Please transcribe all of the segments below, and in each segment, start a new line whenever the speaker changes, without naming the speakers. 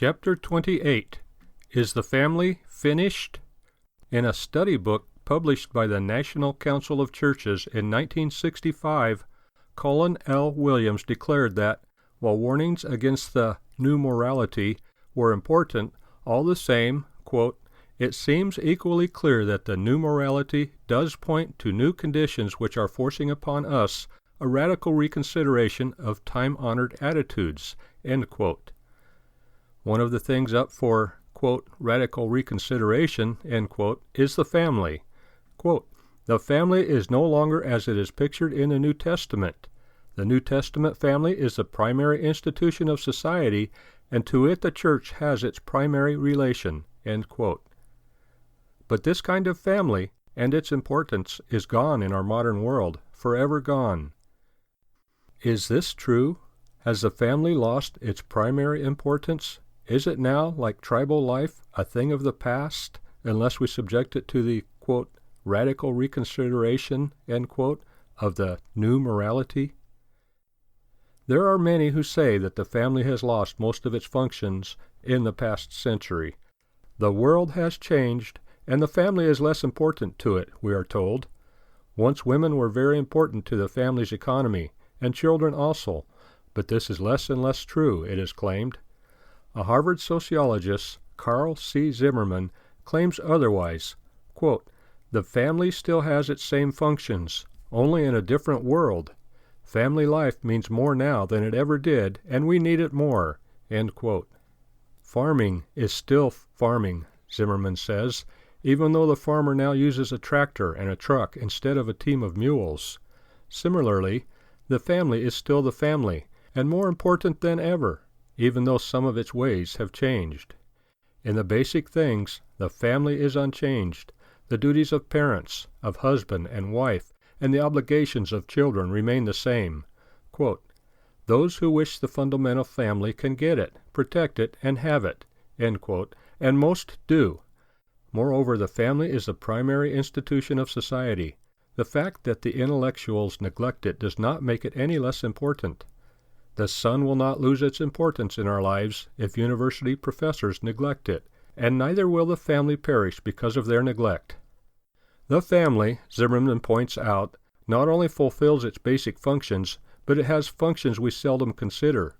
Chapter 28. Is the Family Finished? In a study book published by the National Council of Churches in 1965, Colin L. Williams declared that, while warnings against the new morality were important, all the same, quote, it seems equally clear that the new morality does point to new conditions which are forcing upon us a radical reconsideration of time-honored attitudes, end quote. One of the things up for, quote, radical reconsideration, end quote, is the family. Quote, the family is no longer as it is pictured in the New Testament. The New Testament family is the primary institution of society, and to it the church has its primary relation, end quote. But this kind of family and its importance is gone in our modern world, forever gone. Is this true? Has the family lost its primary importance? Is it now, like tribal life, a thing of the past, unless we subject it to the, quote, radical reconsideration, end quote, of the new morality? There are many who say that the family has lost most of its functions in the past century. The world has changed, and the family is less important to it, we are told. Once women were very important to the family's economy, and children also, but this is less and less true, it is claimed. A Harvard sociologist, Carl C. Zimmerman, claims otherwise. Quote, the family still has its same functions, only in a different world. Family life means more now than it ever did, and we need it more, end quote. Farming is still farming, Zimmerman says, even though the farmer now uses a tractor and a truck instead of a team of mules. Similarly, the family is still the family, and more important than ever, even though some of its ways have changed. In the basic things, the family is unchanged. The duties of parents, of husband and wife, and the obligations of children remain the same. Quote, those who wish the fundamental family can get it, protect it, and have it, end quote, and most do. Moreover, the family is the primary institution of society. The fact that the intellectuals neglect it does not make it any less important. The sun will not lose its importance in our lives if university professors neglect it, and neither will the family perish because of their neglect. The family, Zimmerman points out, not only fulfills its basic functions, but it has functions we seldom consider.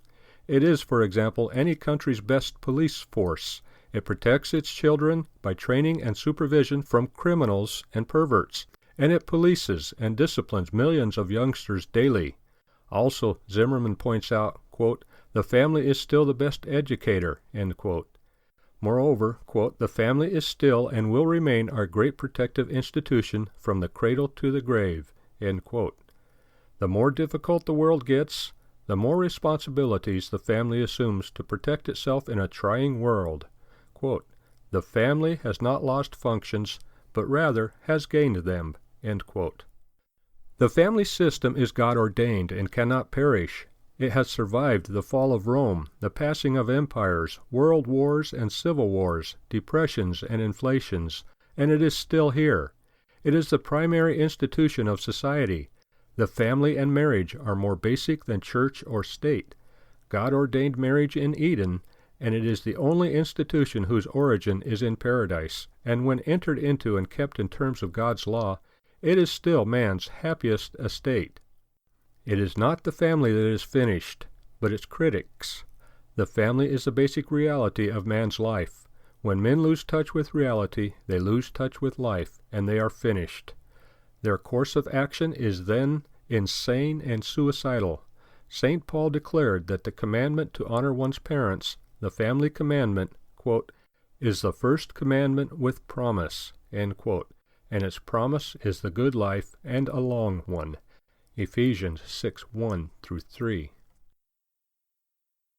It is, for example, any country's best police force. It protects its children by training and supervision from criminals and perverts, and it polices and disciplines millions of youngsters daily. Also, Zimmerman points out, quote, the family is still the best educator, end quote. Moreover, quote, the family is still and will remain our great protective institution from the cradle to the grave, end quote. The more difficult the world gets, the more responsibilities the family assumes to protect itself in a trying world. Quote, the family has not lost functions, but rather has gained them, end quote. The family system is God-ordained and cannot perish. It has survived the fall of Rome, the passing of empires, world wars and civil wars, depressions and inflations, and it is still here. It is the primary institution of society. The family and marriage are more basic than church or state. God ordained marriage in Eden, and it is the only institution whose origin is in paradise, and when entered into and kept in terms of God's law, it is still man's happiest estate. It is not the family that is finished, but its critics. The family is the basic reality of man's life. When men lose touch with reality, they lose touch with life, and they are finished. Their course of action is then insane and suicidal. St. Paul declared that the commandment to honor one's parents, the family commandment, quote, is the first commandment with promise, end quote, and its promise is the good life and a long one. Ephesians 6:1-3.